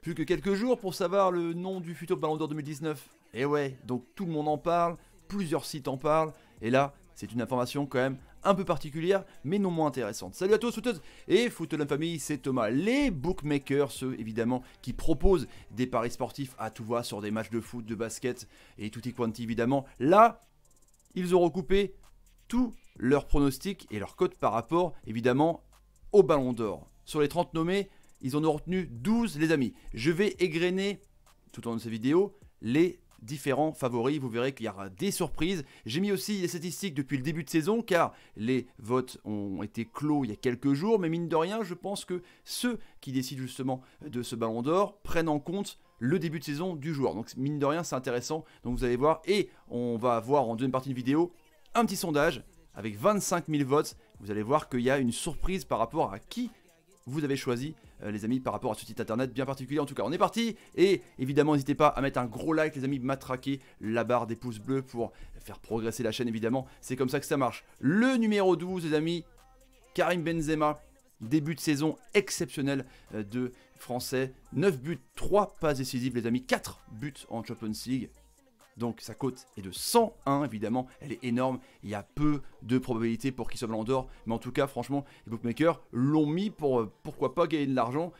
Plus que quelques jours pour savoir le nom du futur Ballon d'Or 2019. Et ouais, donc tout le monde en parle, plusieurs sites en parlent, et là, c'est une information quand même un peu particulière, mais non moins intéressante. Salut à tous, footeuses et footeux famille, c'est Thomas. Les bookmakers, ceux évidemment qui proposent des paris sportifs à tout va sur des matchs de foot, de basket et tutti quanti évidemment. Là, ils ont recoupé tous leurs pronostics et leurs cotes par rapport évidemment au Ballon d'Or. Sur les 30 nommés, ils en ont retenu 12 les amis. Je vais égrener tout au long de cette vidéo les différents favoris, vous verrez qu'il y aura des surprises. J'ai mis aussi les statistiques depuis le début de saison car les votes ont été clos il y a quelques jours, mais mine de rien, je pense que ceux qui décident justement de ce Ballon d'Or prennent en compte le début de saison du joueur. Donc mine de rien, c'est intéressant, donc vous allez voir, et on va voir en deuxième partie de vidéo un petit sondage avec 25 000 votes. Vous allez voir qu'il y a une surprise par rapport à qui vous avez choisi les amis par rapport à ce site internet bien particulier. En tout cas on est parti, et évidemment n'hésitez pas à mettre un gros like les amis, matraquer la barre des pouces bleus pour faire progresser la chaîne évidemment, c'est comme ça que ça marche. Le numéro 12 les amis, Karim Benzema, début de saison exceptionnel de français, 9 buts, 3 passes décisives les amis, 4 buts en Champions League. Donc sa cote est de 101 évidemment, elle est énorme, il y a peu de probabilités pour qu'il soit Ballon d'Or, mais en tout cas franchement les bookmakers l'ont mis pour pourquoi pas gagner de l'argent,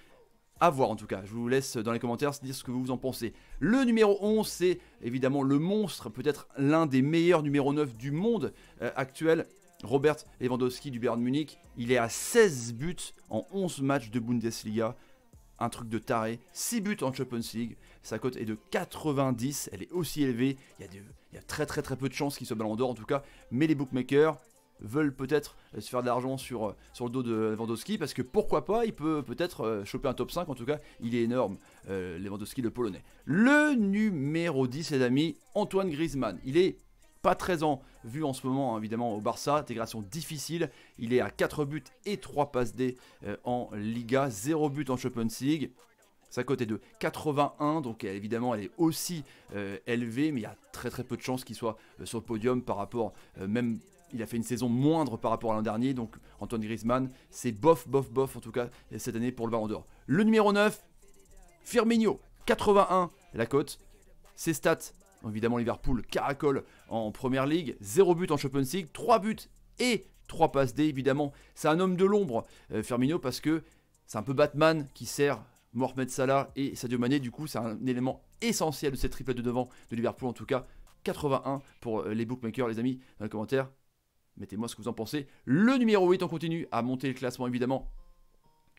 à voir en tout cas. Je vous laisse dans les commentaires dire ce que vous en pensez. Le numéro 11 c'est évidemment le monstre, peut-être l'un des meilleurs numéro 9 du monde actuel, Robert Lewandowski du Bayern Munich. Il est à 16 buts en 11 matchs de Bundesliga. Un truc de taré, 6 buts en Champions League, sa cote est de 90, elle est aussi élevée, il y a très peu de chances qu'il soit Ballon d'Or en tout cas, mais les bookmakers veulent peut-être se faire de l'argent sur le dos de Lewandowski, parce que pourquoi pas, il peut peut-être choper un top 5, en tout cas il est énorme, Lewandowski le polonais. Le numéro 10 les amis, Antoine Griezmann, il est pas très en vue en ce moment, hein, évidemment, au Barça. Intégration difficile. Il est à 4 buts et 3 passes D en Liga. 0 but en Champions League. Sa cote est de 81. Donc, évidemment, elle est aussi élevée. Mais il y a très peu de chances qu'il soit sur le podium par rapport... même, il a fait une saison moindre par rapport à l'an dernier. Donc, Antoine Griezmann, c'est bof, en tout cas, cette année pour le Ballon d'Or. Le numéro 9, Firmino. 81, la cote. Ses stats... Évidemment, Liverpool caracole en Première Ligue, 0 but en Champions League, 3 buts et 3 passes D. Évidemment, c'est un homme de l'ombre, Firmino, parce que c'est un peu Batman qui sert Mohamed Salah et Sadio Mané. Du coup, c'est un élément essentiel de cette triplette de devant de Liverpool. En tout cas, 81 pour les bookmakers, les amis, dans les commentaires. Mettez-moi ce que vous en pensez. Le numéro 8, on continue à monter le classement, évidemment,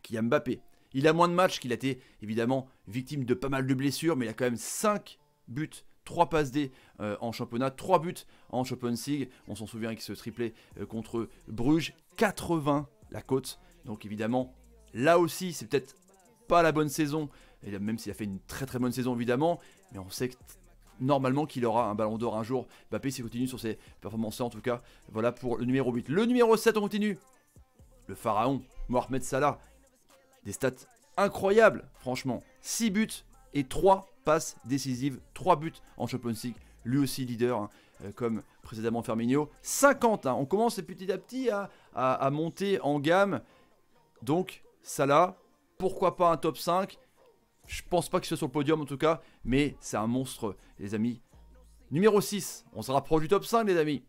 qui a Mbappé. Il a moins de matchs, qu'il a été, évidemment, victime de pas mal de blessures, mais il a quand même 5 buts. 3 passes D en championnat, 3 buts en Champions League. On s'en souvient avec ce triplé contre Bruges, 80 la cote. Donc évidemment, là aussi, c'est peut-être pas la bonne saison, et même s'il a fait une très bonne saison évidemment, mais on sait que normalement qu'il aura un Ballon d'Or un jour. Mbappé s'il continue sur ses performances en tout cas. Voilà pour le numéro 8. Le numéro 7, on continue. Le pharaon, Mohamed Salah. Des stats incroyables, franchement. 6 buts et 3 passes décisives, 3 buts en Champions League, lui aussi leader, hein, comme précédemment Firmino. 50, hein, on commence petit à petit à monter en gamme. Donc Salah, pourquoi pas un top 5? Je pense pas qu'il soit sur le podium en tout cas, mais c'est un monstre les amis. Numéro 6, on se rapproche du top 5 les amis.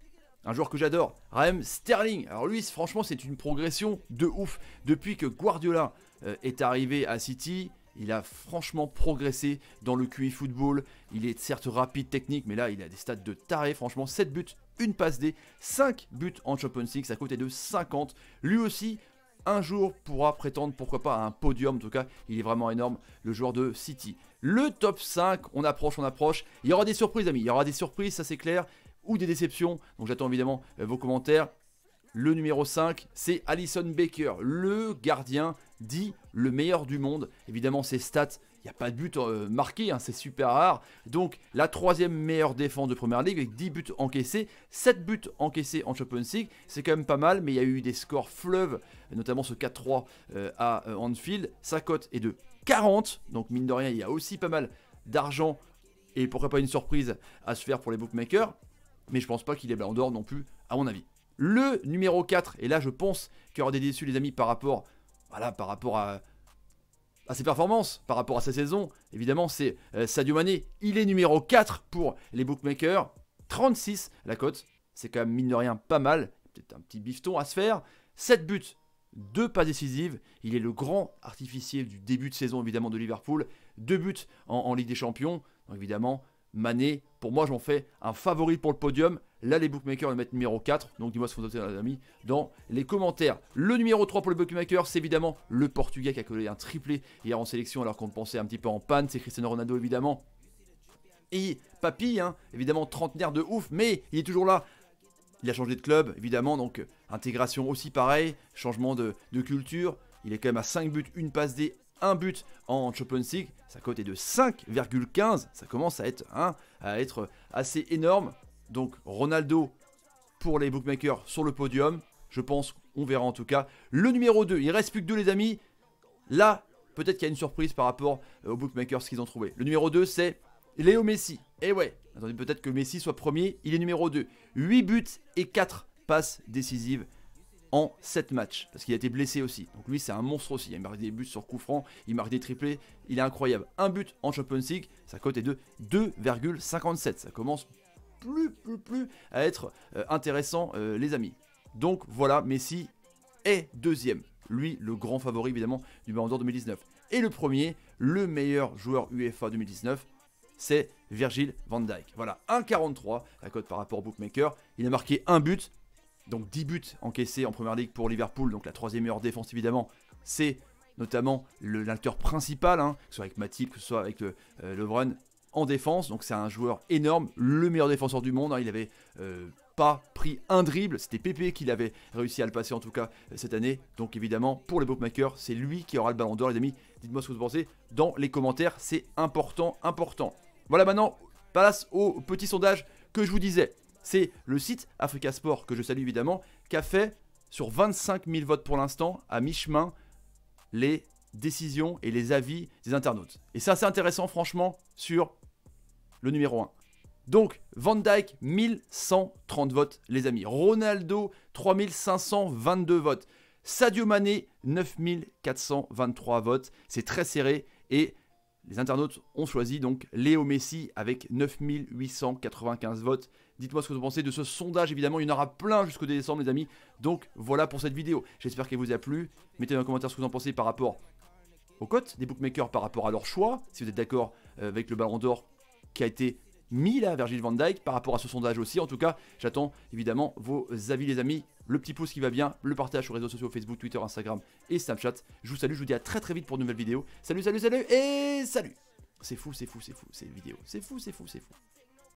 Un joueur que j'adore, Raheem Sterling. Alors lui franchement c'est une progression de ouf. Depuis que Guardiola est arrivé à City, il a franchement progressé dans le QI football. Il est certes rapide, technique, mais là il a des stats de taré. Franchement 7 buts, une passe D, 5 buts en Champions League, ça coûte de 50. Lui aussi un jour pourra prétendre pourquoi pas à un podium. En tout cas il est vraiment énorme le joueur de City. Le top 5, on approche. Il y aura des surprises amis, il y aura des surprises, ça c'est clair, ou des déceptions. Donc j'attends évidemment vos commentaires. Le numéro 5, c'est Alisson Becker, le gardien dit le meilleur du monde. Évidemment, ses stats, il n'y a pas de but marqué, hein, c'est super rare. Donc, la troisième meilleure défense de Première Ligue avec 10 buts encaissés, 7 buts encaissés en Champions League. C'est quand même pas mal, mais il y a eu des scores fleuves, notamment ce 4-3 à Anfield. Sa cote est de 40, donc mine de rien, il y a aussi pas mal d'argent et pourquoi pas une surprise à se faire pour les bookmakers. Mais je pense pas qu'il est Ballon d'Or non plus, à mon avis. Le numéro 4, et là je pense qu'il y aura des déçus les amis par rapport, voilà, par rapport à à ses performances par rapport à sa saison, évidemment, c'est Sadio Mané. Il est numéro 4 pour les bookmakers. 36 la cote. C'est quand même, mine de rien, pas mal. Peut-être un petit bifton à se faire. 7 buts, 2 passes décisives. Il est le grand artificier du début de saison, évidemment, de Liverpool. 2 buts en Ligue des Champions. Donc, évidemment, Mané, pour moi, j'en fais un favori pour le podium. Là, les bookmakers le mettent numéro 4. Donc, dis-moi ce que vous avez, les amis, dans les commentaires. Le numéro 3 pour les bookmakers, c'est évidemment le Portugais qui a collé un triplé hier en sélection alors qu'on pensait un petit peu en panne. C'est Cristiano Ronaldo, évidemment. Et Papy, hein, évidemment, trentenaire de ouf, mais il est toujours là. Il a changé de club, évidemment, donc intégration aussi pareil, changement de culture. Il est quand même à 5 buts, une passe D, 1 but en Champions League. Sa cote est de 5,15. Ça commence à être assez énorme. Donc Ronaldo pour les bookmakers sur le podium. Je pense qu'on verra en tout cas. Le numéro 2, il ne reste plus que 2 les amis. Là, peut-être qu'il y a une surprise par rapport aux bookmakers qu'ils ont trouvé. Le numéro 2, c'est Léo Messi. Et ouais, attendez, peut-être que Messi soit premier, il est numéro 2. 8 buts et 4 passes décisives en 7 matchs. Parce qu'il a été blessé aussi. Donc lui, c'est un monstre aussi. Il marque des buts sur coup franc, il marque des triplés. Il est incroyable. Un but en Champions League, sa cote est de 2,57. Ça commence plus à être intéressant, les amis. Donc voilà, Messi est deuxième. Lui, le grand favori, évidemment, du Ballon d'Or 2019. Et le premier, le meilleur joueur UEFA 2019, c'est Virgil van Dijk. Voilà, 1,43 la cote par rapport au bookmaker. Il a marqué un but, donc 10 buts encaissés en première ligue pour Liverpool, donc la troisième meilleure défense évidemment. C'est notamment l'acteur principal, hein, que ce soit avec Matip, que ce soit avec Lovren en défense. Donc c'est un joueur énorme, le meilleur défenseur du monde. Hein. Il avait pas pris un dribble, c'était Pépé qui l'avait réussi à le passer en tout cas cette année. Donc évidemment pour les bookmakers, c'est lui qui aura le ballon d'or les amis. Dites-moi ce que vous pensez dans les commentaires, c'est important. Voilà, maintenant, place au petit sondage que je vous disais. C'est le site Africa Sport, que je salue évidemment, qui a fait, sur 25 000 votes pour l'instant, à mi-chemin, les décisions et les avis des internautes. Et c'est assez intéressant, franchement, sur le numéro 1. Donc, Van Dijk, 1130 votes, les amis. Ronaldo, 3522 votes. Sadio Mané, 9423 votes. C'est très serré et les internautes ont choisi donc Léo Messi avec 9895 votes. Dites-moi ce que vous pensez de ce sondage, évidemment, il y en aura plein jusqu'au décembre les amis. Donc voilà pour cette vidéo, j'espère qu'elle vous a plu. Mettez dans les commentaires ce que vous en pensez par rapport aux cotes des bookmakers, par rapport à leur choix. Si vous êtes d'accord avec le ballon d'or qui a été mis là, Virgil van Dijk, par rapport à ce sondage aussi. En tout cas, j'attends évidemment vos avis les amis. Le petit pouce qui va bien, le partage sur les réseaux sociaux Facebook, Twitter, Instagram et Snapchat. Je vous salue, je vous dis à très vite pour de nouvelles vidéos. Salut et salut. C'est fou cette vidéo. C'est fou.